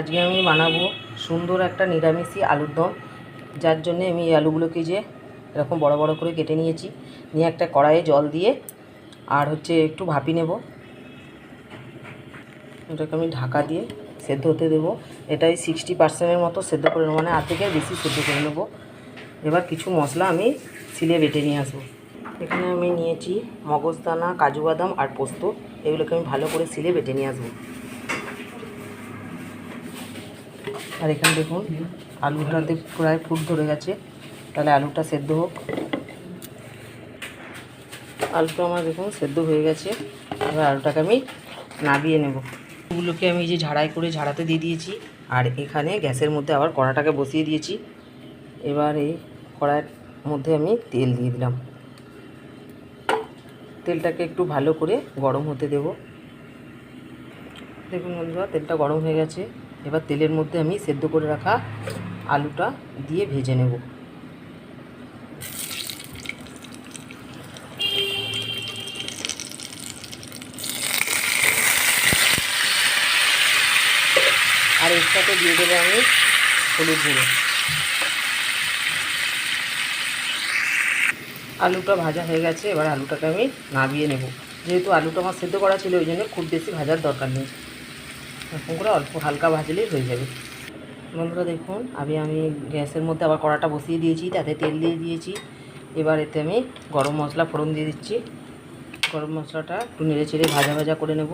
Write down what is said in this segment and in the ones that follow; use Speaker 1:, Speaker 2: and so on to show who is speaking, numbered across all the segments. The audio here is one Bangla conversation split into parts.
Speaker 1: আজকে আমি বানাবো সুন্দর একটা নিরামিষি আলুর দম। যার জন্য আমি এই আলুগুলোকে যে এরকম বড় বড় করে কেটে নিয়েছি, নিয়ে একটা কড়াইয়ে জল দিয়ে আর একটু ভাপি নেব। এটাকে আমি ঢাকা দিয়ে সেদ্ধ হতে দেবো। এটাই 60% মতো সেদ্ধ করে নেবো, মানে আর্ধেকের বেশি সেদ্ধ করে নেবো। এবার কিছু মশলা আমি সিলে বেটে নিয়ে আসবো। এখানে আমি নিয়েছি মগজদানা, কাজু বাদাম আর পোস্ত। এগুলোকে আমি ভালো করে সিলে বেটে নিয়ে আসবো। আর এখানে দেখুন আলুটাতে প্রায় ফুট ধরে গেছে, তাহলে আলুটা সেদ্ধ হোক। আলুটা আমার দেখুন সেদ্ধ হয়ে গেছে। এবার আলুটাকে আমি নাবিয়ে নেব। আলুগুলোকে আমি যে ঝাড়াই করে ঝাড়াতে দিয়ে দিয়েছি, আর এখানে গ্যাসের মধ্যে আবার কড়াটাকে বসিয়ে দিয়েছি। এবার এই কড়াইয়ের মধ্যে আমি তেল দিয়ে দিলাম। তেলটাকে একটু ভালো করে গরম হতে দেব। দেখুন বন্ধুরা, তেলটা গরম হয়ে গেছে। এবার তেলের মধ্যে আমি সেদ্ধ করে রাখা আলুটা দিয়ে ভেজে নেব। আর এর সাথে দিয়ে দেবো আমি হলুদ গুঁড়ো। আলুটা ভাজা হয়ে গেছে, এবার আলুটাকে আমি নাবিয়ে নেব। যেহেতু আলুটা আমার সেদ্ধ করা ছিল, ওই জন্য খুব বেশি ভাজার দরকার নেই। এরকম করে অল্প হালকা ভাজলেই হয়ে যাবে। বন্ধুরা দেখুন, আমি গ্যাসের মধ্যে আবার কড়াটা বসিয়ে দিয়েছি, তাতে তেল দিয়ে দিয়েছি। এবার এতে আমি গরম মশলা ফোড়ন দিয়ে দিচ্ছি। গরম মশলাটা একটু নেড়ে চেড়ে ভাজা ভাজা করে নেব।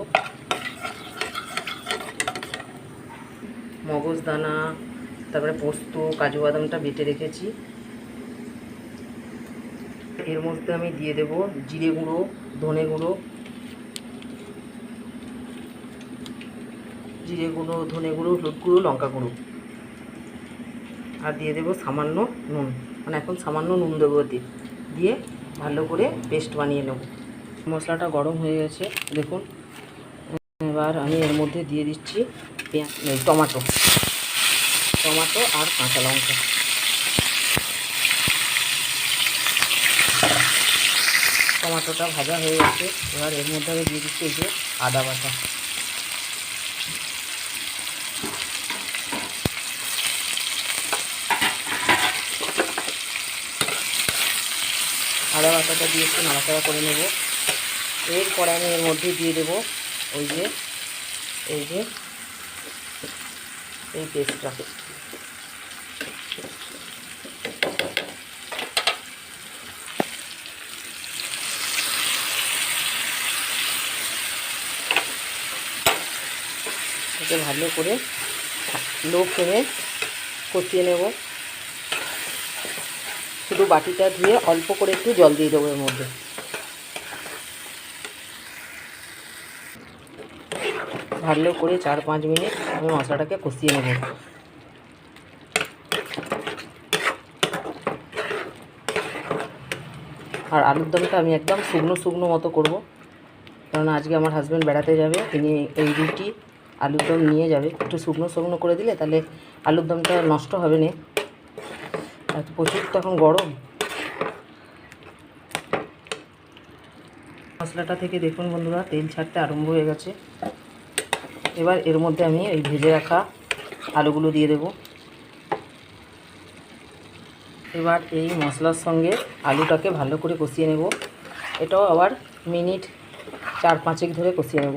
Speaker 1: মগজদানা, তারপরে পোস্ত, কাজু বাদামটা বেটে রেখেছি। এর মধ্যে আমি দিয়ে দেব জিরে গুঁড়ো, ধনে গুঁড়ো, হলুদ গুঁড়ো, লঙ্কা গুঁড়ো, আর দিয়ে দেবো সামান্য নুন। মানে এখন সামান্য নুন দেবো, দিয়ে ভালো করে পেস্ট বানিয়ে নেব। মশলাটা গরম হয়ে গেছে দেখুন। এবার আমি এর মধ্যে দিয়ে দিচ্ছি টমেটো আর কাঁচা লঙ্কা। টমেটোটা ভাজা হয়ে গেছে। এবার এর মধ্যে আমি দিয়ে দিচ্ছি এই যে আদা বাটা। আদা বাটাটা দিয়ে একটু নাড়াচাড়া করে নেব। এরপরে আমি এর মধ্যে দিয়ে দেবো এই পেস্টটা। এটাকে ভালো করে লো ফ্লেমে কষিয়ে নেব। শুধু বাটিটা ধুয়ে অল্প করে একটু জল দিয়ে দেবো এর মধ্যে। ভালো করে 4-5 মিনিট আমি মশলাটাকে কষিয়ে নেব। আর আলুর দমটা আমি একদম শুকনো শুকনো মতো করব, কারণ আজকে আমার হাজব্যান্ড বেড়াতে যাবে। তিনি এই রুটি আলুর দম নিয়ে যাবে। একটু শুকনো শুকনো করে দিলে তাহলে আলুর দমটা নষ্ট হবে না। আর প্রচুর তখন গরম। মশলাটা থেকে দেখুন বন্ধুরা, তেল ছাড়তে আরম্ভ হয়ে গেছে। এবার এর মধ্যে আমি এই ভেজে রাখা আলুগুলো দিয়ে দেব। এবার এই মশলার সঙ্গে আলুটাকে ভালো করে কষিয়ে নেব। এটাও আবার মিনিট 4-5 ধরে কষিয়ে নেব।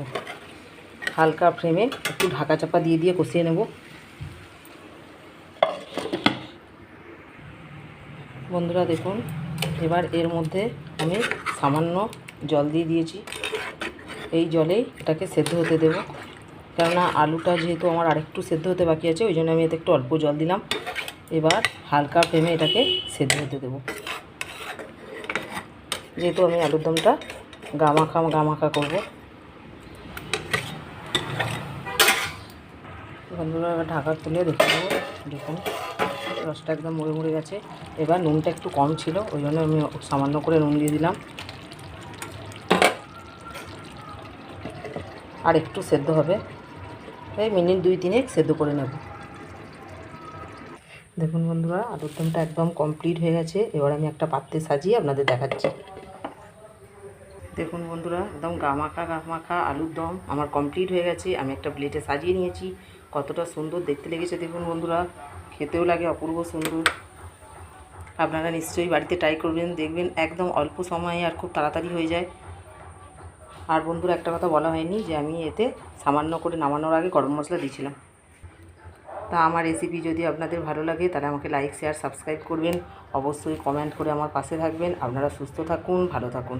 Speaker 1: হালকা ফ্লেমে একটু ঢাকা চাপা দিয়ে দিয়ে কষিয়ে নেব। বন্ধুরা দেখুন, এবার এর মধ্যে আমি সামান্য জল দিয়ে দিয়েছি। এই জলেই এটাকে সেদ্ধ হতে দেব, কেননা আলুটা যেহেতু আমার আরেকটু সেদ্ধ হতে বাকি আছে, ওই জন্য আমি এতে একটু অল্প জল দিলাম। এবার হালকা ফ্লেমে এটাকে সেদ্ধ হতে দেব। যেহেতু আমি আলুর দমটা গামাখা করব। বন্ধুরা এবার ঢাকা তুলে দেখে দেবো। দেখুন রসটা একদম মরে মরে গেছে। এবার নুনটা একটু কম ছিল, ওই জন্য আমি সামান্য করে নুন দিয়ে দিলাম। আর একটু সেদ্ধ হবে, এই মিনিট 2-3 সেদ্ধ করে নেব। দেখুন বন্ধুরা, আলুর দমটা একদম কমপ্লিট হয়ে গেছে। এবার আমি একটা পাত্রে সাজিয়ে আপনাদের দেখাচ্ছি। দেখুন বন্ধুরা, একদম গামাখা আলুর দম আমার কমপ্লিট হয়ে গেছে। আমি একটা প্লেটে সাজিয়ে নিয়েছি। কতটা সুন্দর দেখতে লেগেছে দেখুন বন্ধুরা, খেতেও লাগে অপূর্ব সুন্দর। আপনারা নিশ্চয়ই বাড়িতে ট্রাই করবেন, দেখবেন একদম অল্প সময়ে আর খুব তাড়াতাড়ি হয়ে যায়। আর বন্ধুরা একটা কথা বলা হয়নি যে আমি এতে সামান্য করে নামানোর আগে গরম মশলা দিয়েছিলাম। তা আমার রেসিপি যদি আপনাদের ভালো লাগে তাহলে আমাকে লাইক, শেয়ার, সাবস্ক্রাইব করবেন। অবশ্যই কমেন্ট করে আমার পাশে থাকবেন। আপনারা সুস্থ থাকুন, ভালো থাকুন।